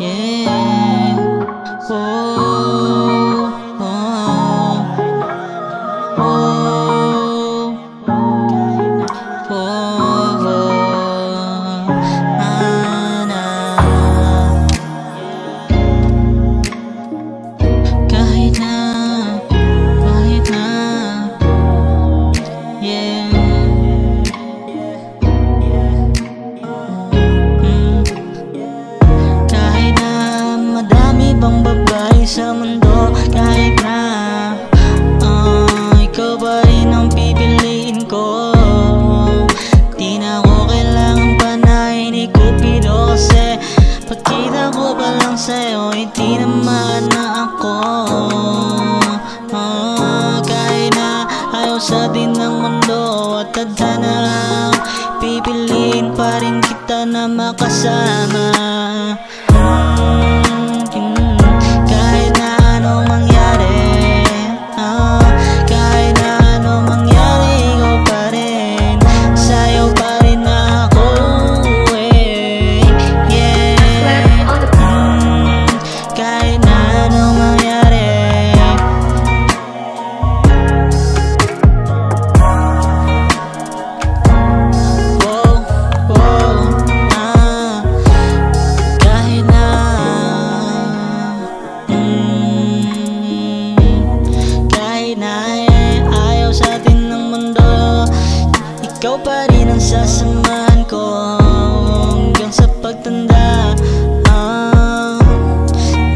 Yeah. Oh, oh, oh, oh, na. Kahit na, yeah. Kahit na madami pang babae sa mundo, kahit na ikaw pa rin ang pipiliin ko. Di na ako kailangan panahin ni Cupido, kasi pagkita ko pa lang sa'yo, itinamaan na ako. Kahit na ayaw sa atin ng mundo at tadhana, pipiliin pa rin kita na makasama. Kahit na anong mangyari, kahit na anong mangyari, ikaw pa rin, sa'yo pa rin ako, yeah. Kahit na anong mangyari, ayaw sa atin ng mundo, ikaw pa rin ang sasamahan ko hanggang sa pagtanda.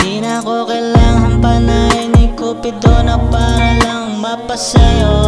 Di na ako kailangan panahin ni Cupido na para lang mapasayo.